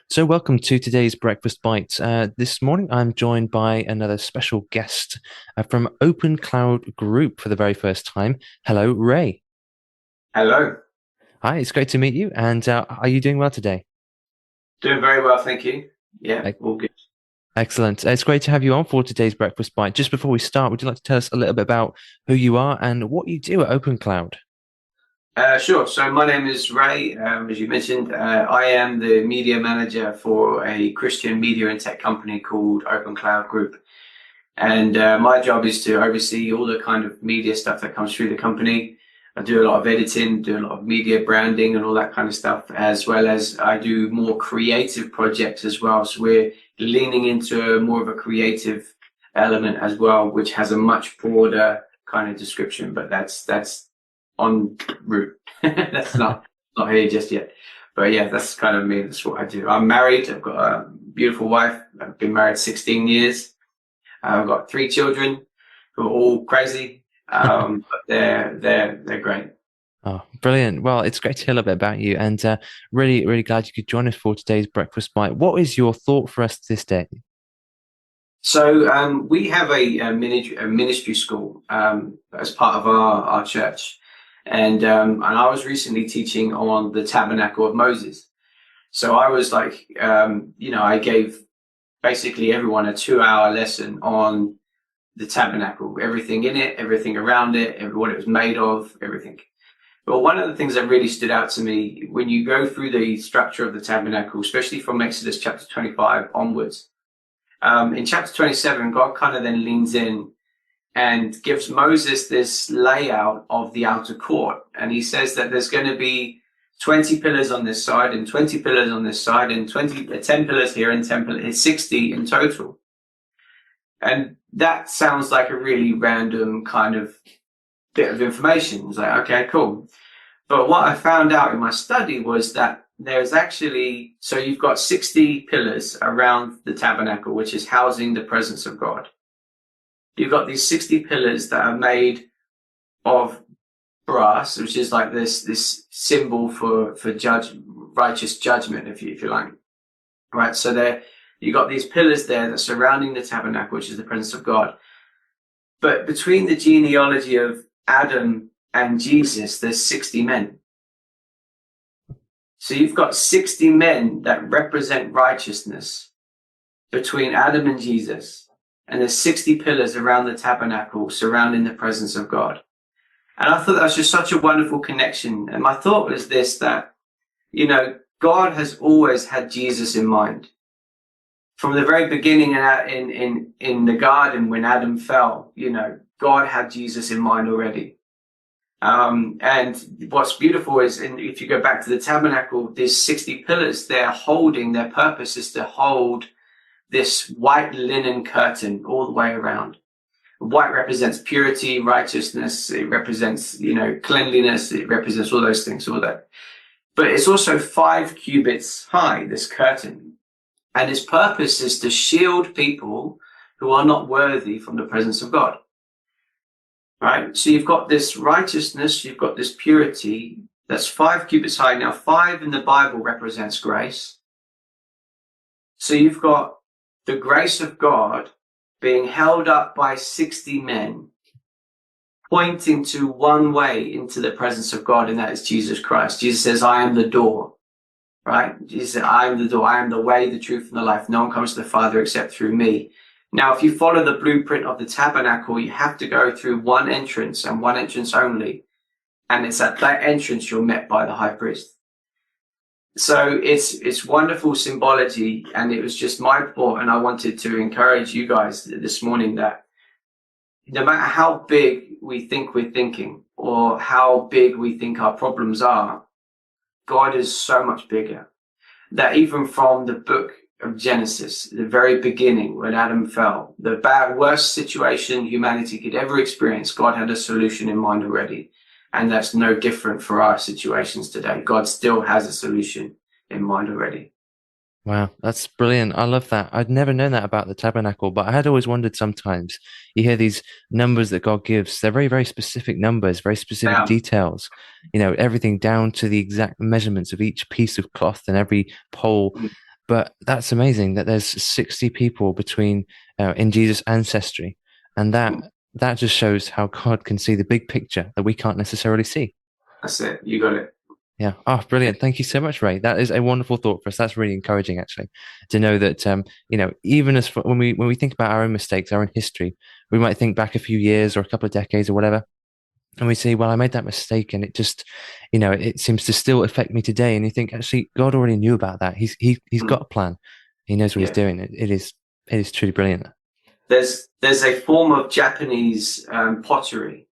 So, welcome to today's Breakfast Bite. This morning, I'm joined by another special guest from Open Cloud Group for the very first time. Hello, Ray. Hello. Hi, it's great to meet you. And are you doing well today? Doing very well, thank you. Yeah, E- all good. Excellent. It's great to have you on for today's Breakfast Bite. Just before we start, would you like to tell us a little bit about who you are and what you do at Open Cloud? Sure. So my name is Ray. As you mentioned, I am the media manager for a Christian media and tech company called Open Cloud Group. And my job is to oversee all the kind of media stuff that comes through the company. I do a lot of editing, do a lot of media branding and all that kind of stuff, as well as I do more creative projects as well. So we're leaning into more of a creative element as well, which has a much broader kind of description, but that's en route. That's not here just yet. But yeah, that's kind of me. That's what I do. I'm married. I've got a beautiful wife. I've been married 16 years. I've got three children who are all crazy, but they're great. Oh, brilliant. Well, it's great to hear a little bit about you and really, really glad you could join us for today's Breakfast Bite. What is your thought for us this day? So we have a ministry school as part of our church, and I was recently teaching on the Tabernacle of Moses. So I was like, I gave basically everyone a 2 hour lesson on the tabernacle, everything in it, everything around it, what it was made of, everything. But one of the things that really stood out to me when you go through the structure of the tabernacle, especially from Exodus chapter 25 onwards, in chapter 27, God kind of then leans in and gives Moses this layout of the outer court. And he says that there's going to be 20 pillars on this side and 20 pillars on this side and 10 pillars here and 10 pillars, 60 in total. And that sounds like a really random kind of bit of information. It's like, okay, cool. But what I found out in my study was that there's actually, so you've got 60 pillars around the tabernacle, which is housing the presence of God. You've got these 60 pillars that are made of brass, which is like this symbol for righteous judgment, if you like. Right. So you've got these pillars there that surrounding the tabernacle, which is the presence of God. But between the genealogy of Adam and Jesus, there's 60 men. So you've got 60 men that represent righteousness between Adam and Jesus. And there's 60 pillars around the tabernacle surrounding the presence of God. And I thought that was just such a wonderful connection. And my thought was this, that, God has always had Jesus in mind. From the very beginning in the garden when Adam fell, God had Jesus in mind already. And what's beautiful is, if you go back to the tabernacle, there's 60 pillars. Their purpose is to hold this white linen curtain all the way around. White represents purity, righteousness. It represents, cleanliness. It represents all those things, all that. But it's also 5 cubits high, this curtain. And its purpose is to shield people who are not worthy from the presence of God. Right? So you've got this righteousness, you've got this purity that's 5 cubits high. Now, 5 in the Bible represents grace. So you've got the grace of God being held up by 60 men, pointing to one way into the presence of God, and that is Jesus Christ. Jesus says, I am the door. Right? Jesus said, I am the door. I am the way, the truth, and the life. No one comes to the Father except through me. Now, if you follow the blueprint of the tabernacle, you have to go through one entrance and one entrance only. And it's at that entrance you're met by the high priest. So it's wonderful symbology. And it was just my thought. And I wanted to encourage you guys this morning that no matter how big we think we're thinking or how big we think our problems are, God is so much bigger. That even from the book of Genesis, the very beginning, when Adam fell, the worst situation humanity could ever experience, God had a solution in mind already. And that's no different for our situations today. God still has a solution in mind already. Wow, that's brilliant. I love that. I'd never known that about the tabernacle, but I had always wondered sometimes. You hear these numbers that God gives, they're very, very specific numbers, very specific Now, details, everything down to the exact measurements of each piece of cloth and every pole. But that's amazing that there's 60 people between in Jesus' ancestry, and that just shows how God can see the big picture that we can't necessarily see. That's it. You got it. Yeah. Oh, brilliant. Thank you so much, Ray. That is a wonderful thought for us. That's really encouraging, actually, to know that, even when we think about our own mistakes, our own history, we might think back a few years or a couple of decades or whatever, and we say, well, I made that mistake and it just, it seems to still affect me today. And you think, actually, God already knew about that. He's got a plan. He knows what he's doing. It is truly brilliant. There's a form of Japanese pottery.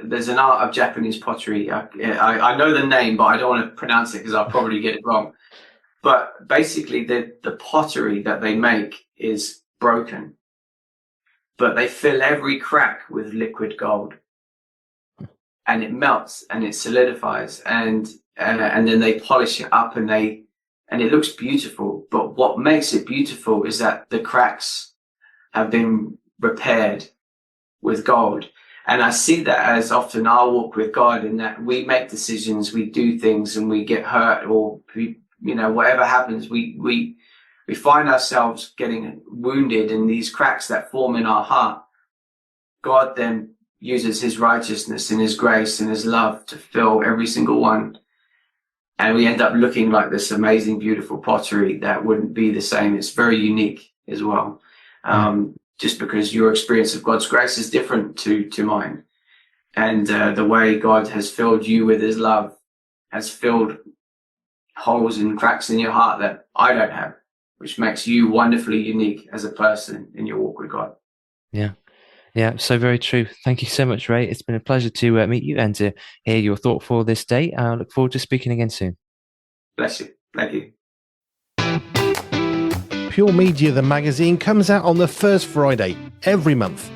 There's an art of Japanese pottery. I know the name, but I don't want to pronounce it because I'll probably get it wrong. But basically, the pottery that they make is broken, but they fill every crack with liquid gold, and it melts and it solidifies, and then they polish it up, and it looks beautiful. But what makes it beautiful is that the cracks have been repaired with gold. And I see that as often our walk with God, in that we make decisions, we do things, and we get hurt, or whatever happens, we find ourselves getting wounded, and these cracks that form in our heart, God then uses his righteousness and his grace and his love to fill every single one. And we end up looking like this amazing, beautiful pottery that wouldn't be the same. It's very unique as well. Just because your experience of God's grace is different to mine. And the way God has filled you with his love has filled holes and cracks in your heart that I don't have, which makes you wonderfully unique as a person in your walk with God. Yeah. Yeah, so very true. Thank you so much, Ray. It's been a pleasure to meet you and to hear your thought for this day. I look forward to speaking again soon. Bless you. Thank you. Pure Media, the magazine, comes out on the first Friday every month.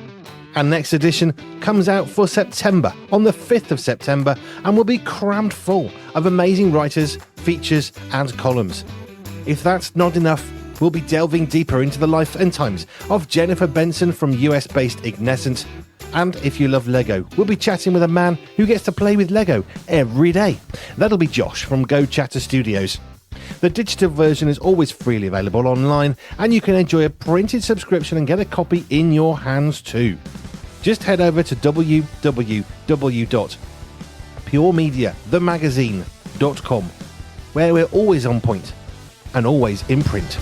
Our next edition comes out for September on the 5th of September and will be crammed full of amazing writers, features and columns. If that's not enough, we'll be delving deeper into the life and times of Jennifer Benson from US-based Ignescent. And if you love Lego, we'll be chatting with a man who gets to play with Lego every day. That'll be Josh from Go Chatter Studios. The digital version is always freely available online, and you can enjoy a printed subscription and get a copy in your hands too. Just head over to www.puremediathemagazine.com, where we're always on point and always in print.